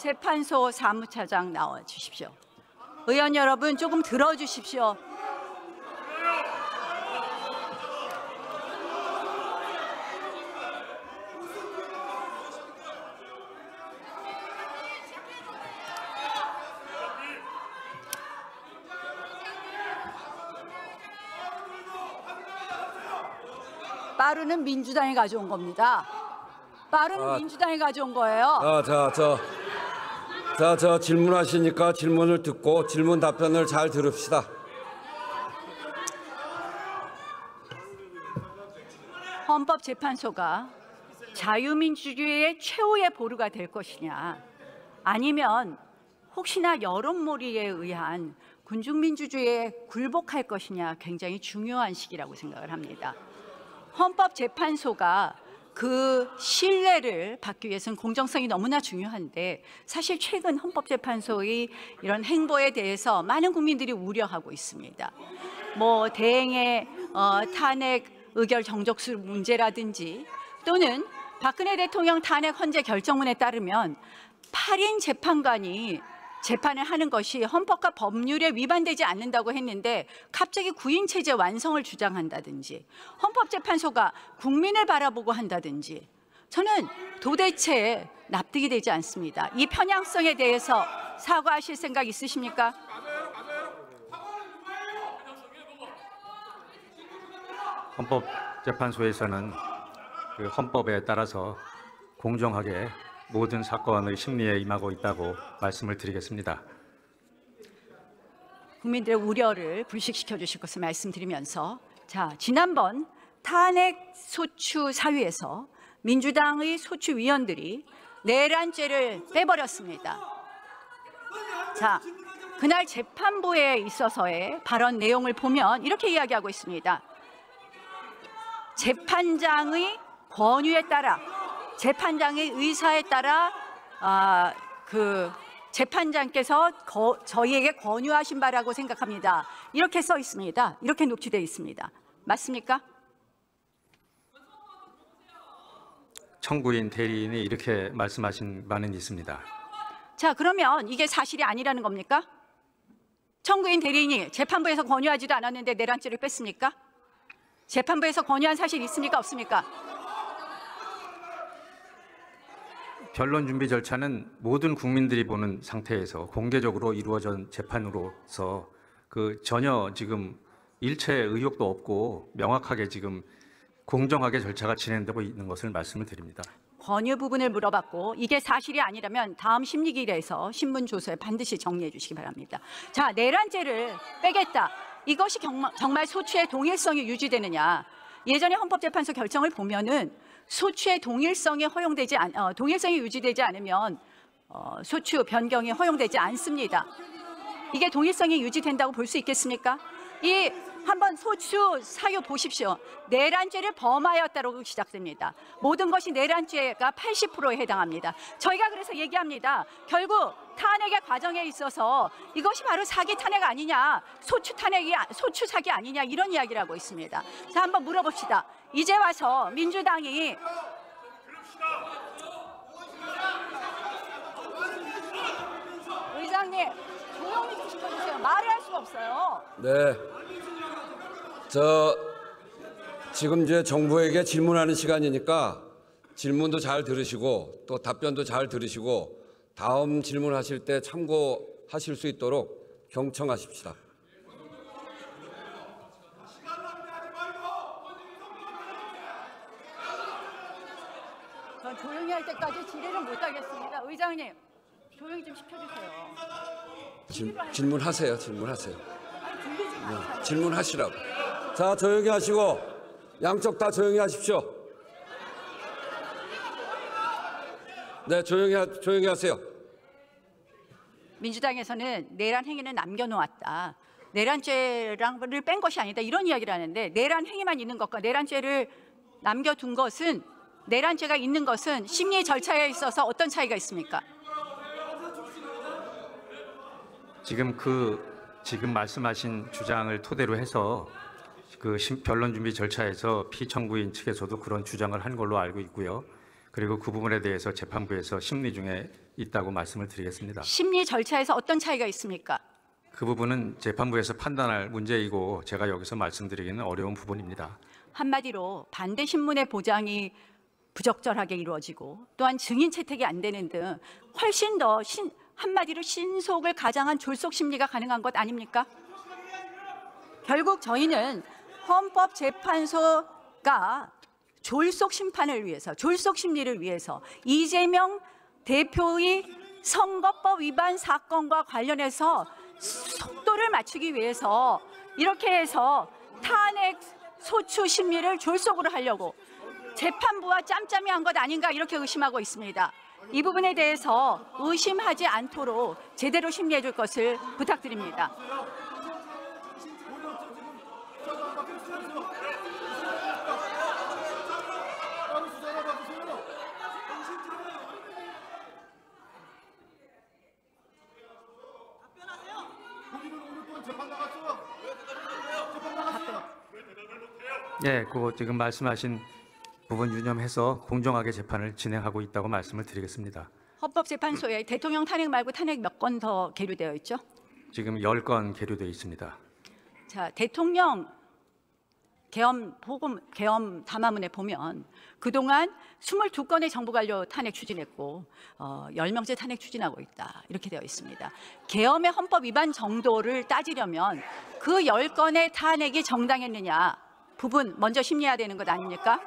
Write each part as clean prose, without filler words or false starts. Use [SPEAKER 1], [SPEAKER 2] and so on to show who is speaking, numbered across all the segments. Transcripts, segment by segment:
[SPEAKER 1] 헌법재판소 사무차장 나와 주십시오. 의원 여러분 조금 들어주십시오. 빠루는 민주당이 가져온 겁니다. 빠루는 민주당이 가져온 거예요.
[SPEAKER 2] 저 질문하시니까 질문을 듣고 질문 답변을 잘 들읍시다.
[SPEAKER 1] 헌법재판소가 자유민주주의의 최후의 보루가 될 것이냐, 아니면 혹시나 여론몰이에 의한 군중민주주의에 굴복할 것이냐, 굉장히 중요한 시기라고 생각을 합니다. 헌법재판소가 그 신뢰를 받기 위해서는 공정성이 너무나 중요한데, 사실 최근 헌법재판소의 이런 행보에 대해서 많은 국민들이 우려하고 있습니다. 대행의 탄핵 의결 정족수 문제라든지, 또는 박근혜 대통령 탄핵 헌재 결정문에 따르면 8인 재판관이 재판을 하는 것이 헌법과 법률에 위반되지 않는다고 했는데 갑자기 9인 체제 완성을 주장한다든지, 헌법재판소가 국민을 바라보고 한다든지, 저는 도대체 납득이 되지 않습니다. 이 편향성에 대해서 사과하실 생각 있으십니까?
[SPEAKER 3] 헌법재판소에서는 그 헌법에 따라서 공정하게 모든 사건의 심리에 임하고 있다고 말씀을 드리겠습니다.
[SPEAKER 1] 국민들의 우려를 불식시켜 주실 것을 말씀드리면서, 지난번 탄핵 소추 사유에서 민주당의 소추위원들이 내란죄를 빼버렸습니다. 그날 재판부에 있어서의 발언 내용을 보면 이렇게 이야기하고 있습니다. 재판장의 권유에 따라, 재판장의 의사에 따라 재판장께서 저희에게 권유하신 바라고 생각합니다. 이렇게 써 있습니다. 이렇게 녹취되어 있습니다. 맞습니까?
[SPEAKER 3] 청구인 대리인이 이렇게 말씀하신 바는 있습니다.
[SPEAKER 1] 그러면 이게 사실이 아니라는 겁니까? 청구인 대리인이 재판부에서 권유하지도 않았는데 내란죄를 뺐습니까? 재판부에서 권유한 사실 있습니까? 없습니까?
[SPEAKER 3] 변론 준비 절차는 모든 국민들이 보는 상태에서 공개적으로 이루어진 재판으로서 전혀 지금 일체의 의혹도 없고 명확하게 지금 공정하게 절차가 진행되고 있는 것을 말씀을 드립니다.
[SPEAKER 1] 권유 부분을 물어봤고, 이게 사실이 아니라면 다음 심리기일에서 신문 조서에 반드시 정리해 주시기 바랍니다. 내란죄를 빼겠다. 이것이 정말 소추의 동일성이 유지되느냐? 예전에 헌법재판소 결정을 보면은 소추의 동일성이 유지되지 않으면 소추 변경이 허용되지 않습니다. 이게 동일성이 유지된다고 볼 수 있겠습니까? 한번 소추 사유 보십시오. 내란죄를 범하였다고 시작됩니다. 모든 것이 내란죄가 80%에 해당합니다. 저희가 그래서 얘기합니다. 결국 탄핵의 과정에 있어서 이것이 바로 사기 탄핵 아니냐, 소추 사기 아니냐, 이런 이야기를 하고 있습니다. 한번 물어봅시다. 이제 와서 민주당이 의장님 조용히 좀 시켜주세요. 말을 할 수가 없어요.
[SPEAKER 2] 네. 지금 이제 정부에게 질문하는 시간이니까 질문도 잘 들으시고 또 답변도 잘 들으시고 다음 질문하실 때 참고하실 수 있도록 경청하십시다.
[SPEAKER 1] 전 조용히 할 때까지 질의를 못 하겠습니다. 의장님, 조용히 좀 시켜주세요.
[SPEAKER 2] 질문하세요. 네, 질문하시라고. 조용히 하시고 양쪽 다 조용히 하십시오. 네, 조용히 하세요.
[SPEAKER 1] 민주당에서는 내란 행위는 남겨놓았다. 내란죄를 뺀 것이 아니다. 이런 이야기를 하는데, 내란 행위만 있는 것과 내란죄를 남겨둔 것은, 내란죄가 있는 것은 심리 절차에 있어서 어떤 차이가 있습니까?
[SPEAKER 3] 지금 말씀하신 주장을 토대로 해서 변론 준비 절차에서 피청구인 측에서도 그런 주장을 한 걸로 알고 있고요. 그리고 그 부분에 대해서 재판부에서 심리 중에 있다고 말씀을 드리겠습니다.
[SPEAKER 1] 심리 절차에서 어떤 차이가 있습니까?
[SPEAKER 3] 그 부분은 재판부에서 판단할 문제이고 제가 여기서 말씀드리기는 어려운 부분입니다.
[SPEAKER 1] 한마디로 반대 신문의 보장이 부적절하게 이루어지고 또한 증인 채택이 안 되는 등 훨씬 더 한마디로 신속을 가장한 졸속 심리가 가능한 것 아닙니까? 결국 저희는 헌법재판소가 졸속 심판을 위해서, 졸속 심리를 위해서 이재명 대표의 선거법 위반 사건과 관련해서 속도를 맞추기 위해서 이렇게 해서 탄핵 소추 심리를 졸속으로 하려고 재판부와 짬짬이 한 것 아닌가 이렇게 의심하고 있습니다. 이 부분에 대해서 의심하지 않도록 제대로 심리해 줄 것을 부탁드립니다.
[SPEAKER 3] 예, 그 지금 말씀하신 부분 유념해서 공정하게 재판을 진행하고 있다고 말씀을 드리겠습니다.
[SPEAKER 1] 헌법재판소에 대통령 탄핵 말고 탄핵 몇 건 더 계류되어 있죠?
[SPEAKER 3] 지금 10건 계류되어 있습니다.
[SPEAKER 1] 자, 대통령 계엄 담화문에 보면 그동안 22건의 정부관료 탄핵 추진했고 10명째 탄핵 추진하고 있다 이렇게 되어 있습니다. 계엄의 헌법 위반 정도를 따지려면 그 10건의 탄핵이 정당했느냐 부분 먼저 심리해야 되는 것 아닙니까?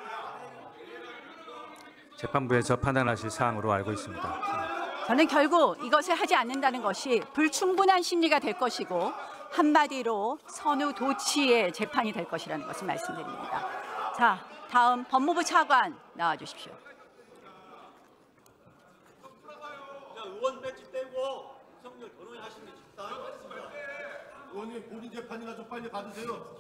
[SPEAKER 3] 재판부에서 판단하실 사항으로 알고 있습니다.
[SPEAKER 1] 저는 결국 이것을 하지 않는다는 것이 불충분한 심리가 될 것이고 한마디로 선후 도치의 재판이 될 것이라는 것을 말씀드립니다. 자, 다음 법무부 차관 나와 주십시오.
[SPEAKER 4] 의원 배치 떼고 윤석열 결혼하시는 게 좋다.
[SPEAKER 5] 의원님 본인 재판이나 좀 빨리 받으세요.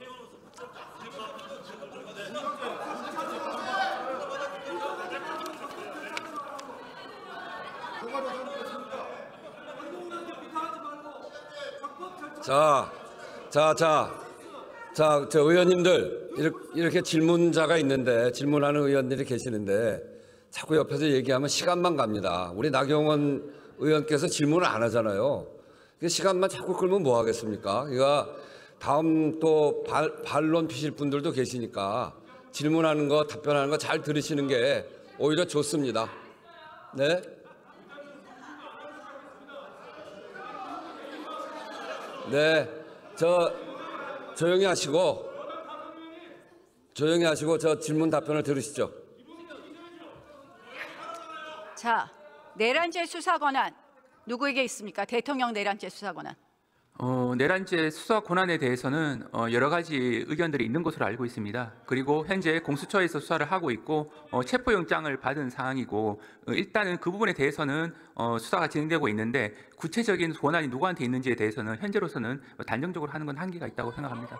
[SPEAKER 2] 저 의원님들 이렇게 질문자가 있는데 질문하는 의원들이 계시는데 자꾸 옆에서 얘기하면 시간만 갑니다. 우리 나경원 의원께서 질문을 안 하잖아요. 시간만 자꾸 끌면 뭐 하겠습니까? 그러니까 다음 또 반론 피실 분들도 계시니까 질문하는 거 답변하는 거 잘 들으시는 게 오히려 좋습니다. 네. 네, 조용히 하시고 저 질문 답변을 들으시죠.
[SPEAKER 1] 자, 내란죄 수사 권한 누구에게 있습니까? 대통령 내란죄 수사 권한.
[SPEAKER 6] 내란죄 수사 권한에 대해서는 여러 가지 의견들이 있는 것으로 알고 있습니다. 그리고 현재 공수처에서 수사를 하고 있고 체포영장을 받은 상황이고 일단은 그 부분에 대해서는 수사가 진행되고 있는데 구체적인 권한이 누구한테 있는지에 대해서는 현재로서는 단정적으로 하는 건 한계가 있다고 생각합니다.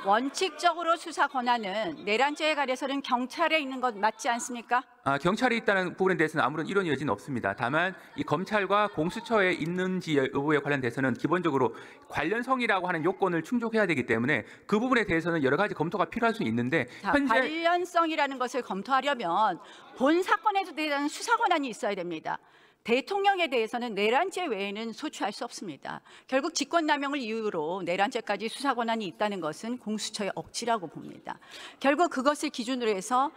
[SPEAKER 1] 원칙적으로 수사 권한은 내란죄에 관해서는 경찰에 있는 것 맞지 않습니까?
[SPEAKER 6] 경찰이 있다는 부분에 대해서는 아무런 이론 여지는 없습니다. 다만 이 검찰과 공수처에 있는지 여부에 관련돼서는 기본적으로 관련성이라고 하는 요건을 충족해야 되기 때문에 그 부분에 대해서는 여러 가지 검토가 필요할 수 있는데
[SPEAKER 1] 자,
[SPEAKER 6] 현재
[SPEAKER 1] 관련성이라는 것을 검토하려면 본 사건에 대한 수사 권한이 있어야 됩니다. 대통령에 대해서는 내란죄 외에는 소추할 수 없습니다. 결국 직권남용을 이유로 내란죄까지 수사 권한이 있다는 것은 공수처의 억지라고 봅니다. 결국 그것을 기준으로 해서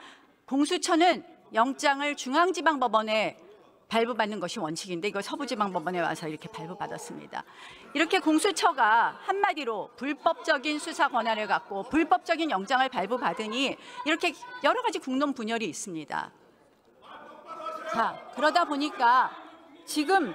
[SPEAKER 1] 공수처는 영장을 중앙지방법원에 발부받는 것이 원칙인데 이걸 서부지방법원에 와서 이렇게 발부받았습니다. 이렇게 공수처가 한마디로 불법적인 수사 권한을 갖고 불법적인 영장을 발부받으니 이렇게 여러 가지 국론 분열이 있습니다. 자, 그러다 보니까 지금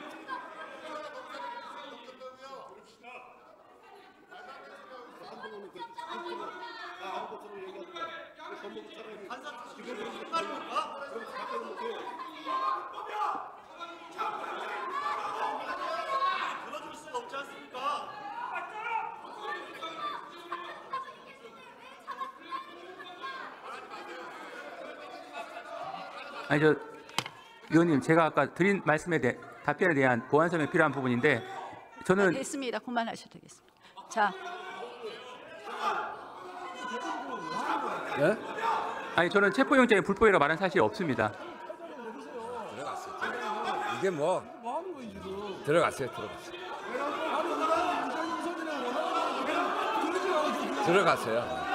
[SPEAKER 4] 들어줄 수가 없지 않습니까?
[SPEAKER 6] 아니 의원님, 제가 아까 드린 말씀에 대해 답변에 대한 보완 설명이 필요한 부분인데 저는
[SPEAKER 1] 됐습니다. 그만하셔도 되겠습니다. 자,
[SPEAKER 2] 네?
[SPEAKER 6] 저는 체포영장이 불법이라고 말한 사실이 없습니다.
[SPEAKER 2] 이게 뭐
[SPEAKER 5] 뭐 하는 거예요 지금?
[SPEAKER 2] 들어갔어요. 들어갔어요.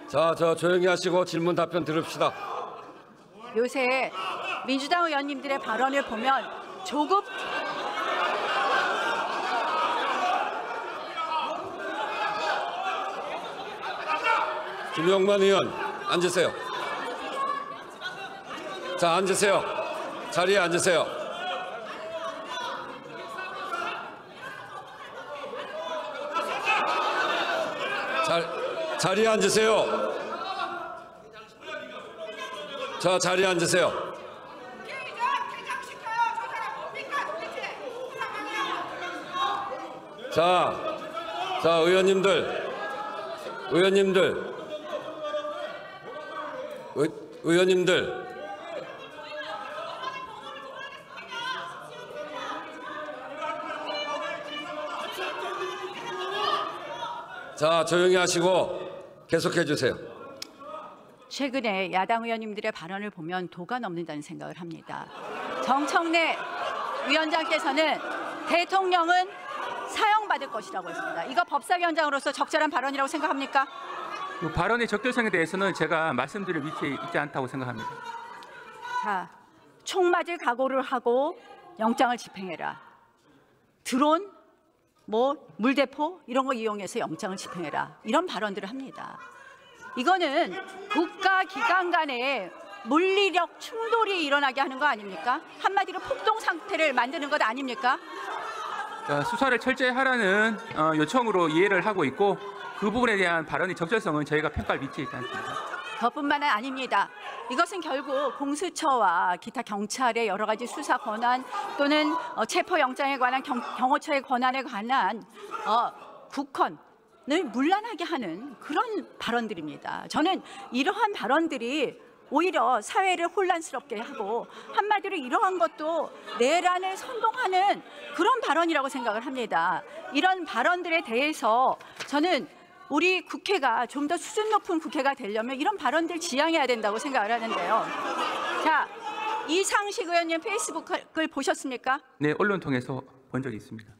[SPEAKER 2] 자, 저 조용히 하시고 질문 답변 들읍시다.
[SPEAKER 1] 요새 민주당 의원님들의 발언을 보면 조급
[SPEAKER 2] 김영만 의원 앉으세요. 자, 앉으세요. 자리에 앉으세요. 자리에 앉으세요. 자, 자리에 앉으세요. 자, 의원님들. 자, 조용히 하시고 계속해 주세요.
[SPEAKER 1] 최근에 야당 의원님들의 발언을 보면 도가 넘는다는 생각을 합니다. 정청래 위원장께서는 대통령은 사형받을 것이라고 했습니다. 이거 법사위원장으로서 적절한 발언이라고 생각합니까?
[SPEAKER 6] 그 발언의 적절성에 대해서는 제가 말씀드릴 위치에 있지 않다고 생각합니다.
[SPEAKER 1] 자, 총 맞을 각오를 하고 영장을 집행해라. 드론, 물대포 이런 거 이용해서 영장을 집행해라. 이런 발언들을 합니다. 이거는 국가기관 간에 물리력 충돌이 일어나게 하는 거 아닙니까? 한마디로 폭동 상태를 만드는 것 아닙니까?
[SPEAKER 6] 수사를 철저히 하라는 요청으로 이해를 하고 있고 그 부분에 대한 발언의 적절성은 저희가 평가할 위치에 있지 않습니다.
[SPEAKER 1] 그것뿐만 아닙니다. 이것은 결국 공수처와 기타 경찰의 여러 가지 수사 권한 또는 체포영장에 관한 경호처의 권한에 관한 국헌을 문란하게 하는 그런 발언들입니다. 저는 이러한 발언들이 오히려 사회를 혼란스럽게 하고 한마디로 이러한 것도 내란을 선동하는 그런 발언이라고 생각을 합니다. 이런 발언들에 대해서 저는 우리 국회가 좀 더 수준 높은 국회가 되려면 이런 발언들 지양해야 된다고 생각을 하는데요. 자, 이상식 의원님 페이스북을 보셨습니까?
[SPEAKER 6] 네, 언론 통해서 본 적이 있습니다.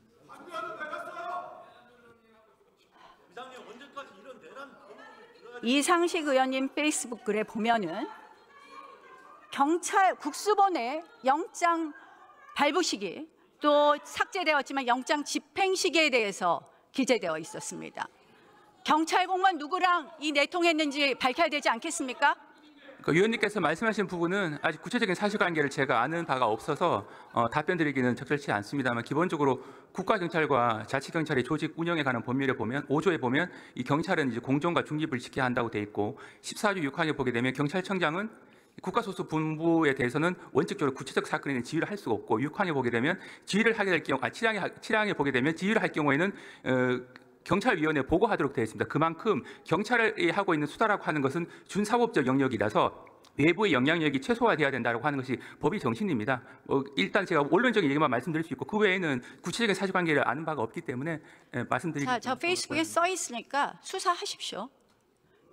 [SPEAKER 1] 이상식 의원님 페이스북 글에 보면은 경찰 국수본의 영장 발부 시기 또 삭제되었지만 영장 집행 시기에 대해서 기재되어 있었습니다. 경찰 공무원 누구랑 이 내통했는지 밝혀야 되지 않겠습니까?
[SPEAKER 6] 위원님께서 말씀하신 부분은 아직 구체적인 사실관계를 제가 아는 바가 없어서 답변드리기는 적절치 않습니다만 기본적으로 국가경찰과 자치경찰의 조직 운영에 관한 법률에 보면 5조에 보면 이 경찰은 이제 공정과 중립을 지켜야 한다고 돼 있고 14조 6항에 보게 되면 경찰청장은 국가소속 본부에 대해서는 원칙적으로 구체적 사건에는 지휘를 할 수가 없고 6항에 보게 되면 지휘를 하게 될 경우 7항에 보게 되면 지휘를 할 경우에는 경찰위원회에 보고하도록 되어 있습니다. 그만큼 경찰이 하고 있는 수사라고 하는 것은 준사법적 영역이라서 외부의 영향력이 최소화돼야 된다고 하는 것이 법의 정신입니다. 일단 제가 원론적인 얘기만 말씀드릴 수 있고 그 외에는 구체적인 사실관계를 아는 바가 없기 때문에 말씀드리기.
[SPEAKER 1] 저 페이스북에 써 있으니까 수사하십시오.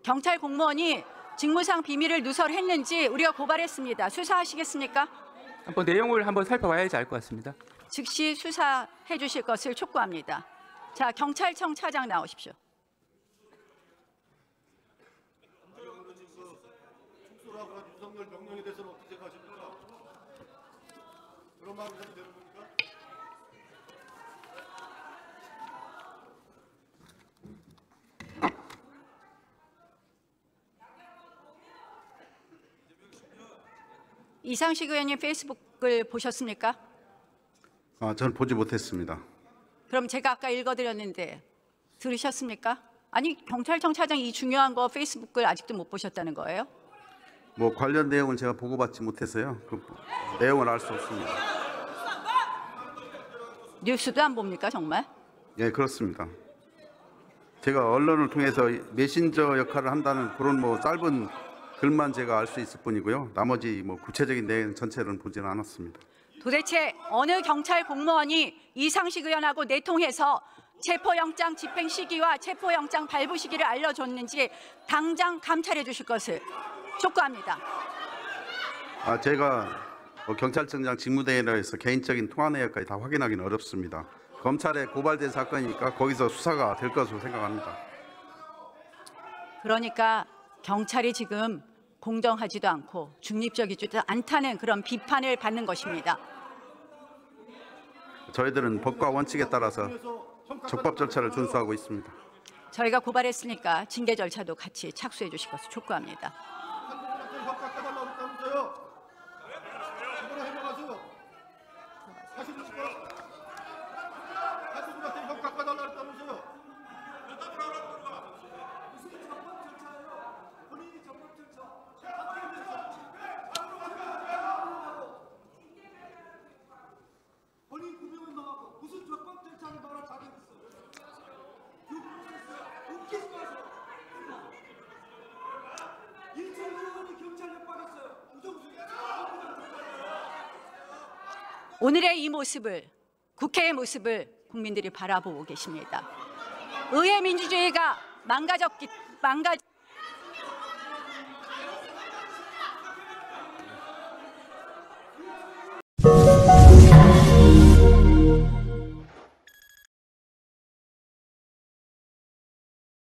[SPEAKER 1] 경찰 공무원이 직무상 비밀을 누설했는지 우리가 고발했습니다. 수사하시겠습니까?
[SPEAKER 6] 한번 내용을 한번 살펴봐야지 알 것 같습니다.
[SPEAKER 1] 즉시 수사해 주실 것을 촉구합니다. 자, 경찰청 차장 나오십시오.
[SPEAKER 5] 축소라고 한 윤석열 명령에 대해서는 어떻게 생각하십니까? 그런 말을 해도 되는 겁니까?
[SPEAKER 1] 이상식 의원님 페이스북을 보셨습니까?
[SPEAKER 7] 저는 보지 못했습니다.
[SPEAKER 1] 그럼 제가 아까 읽어드렸는데 들으셨습니까? 아니, 경찰청 차장이 이 중요한 거 페이스북을 아직도 못 보셨다는 거예요?
[SPEAKER 7] 뭐 관련 내용은 제가 보고받지 못해서요. 그 내용을 알 수 없습니다.
[SPEAKER 1] 뉴스도 안 봅니까 정말?
[SPEAKER 7] 예, 그렇습니다. 제가 언론을 통해서 메신저 역할을 한다는 그런 뭐 짧은 글만 제가 알 수 있을 뿐이고요. 나머지 뭐 구체적인 내용 전체는 보지는 않았습니다.
[SPEAKER 1] 도대체 어느 경찰 공무원이 이상식 의원하고 내통해서 체포영장 집행 시기와 체포영장 발부 시기를 알려줬는지 당장 감찰해 주실 것을 촉구합니다.
[SPEAKER 7] 제가 경찰청장 직무대행에서 개인적인 통화 내역까지 다 확인하기는 어렵습니다. 검찰에 고발된 사건이니까 거기서 수사가 될 것으로 생각합니다.
[SPEAKER 1] 그러니까 경찰이 지금 공정하지도 않고 중립적이지도 않다는 그런 비판을 받는 것입니다.
[SPEAKER 7] 저희들은 법과 원칙에 따라서 적법 절차를 준수하고 있습니다.
[SPEAKER 1] 저희가 고발했으니까 징계 절차도 같이 착수해 주실 것을 촉구합니다.
[SPEAKER 5] 협박해달라고 그랬다면서요. 이번에 해명하세요. 하시니까 하시니까 협박해달라고 그랬다면서요. 본인 구명은 나가고 무슨 적법 절차를 말할 자격이 있어요. 웃기지 마세요. 1차 의원이 경찰 협박했어요. 우정수
[SPEAKER 1] 오늘의 이 모습을, 국회의 모습을 국민들이 바라보고 계십니다. 의회 민주주의가 망가졌기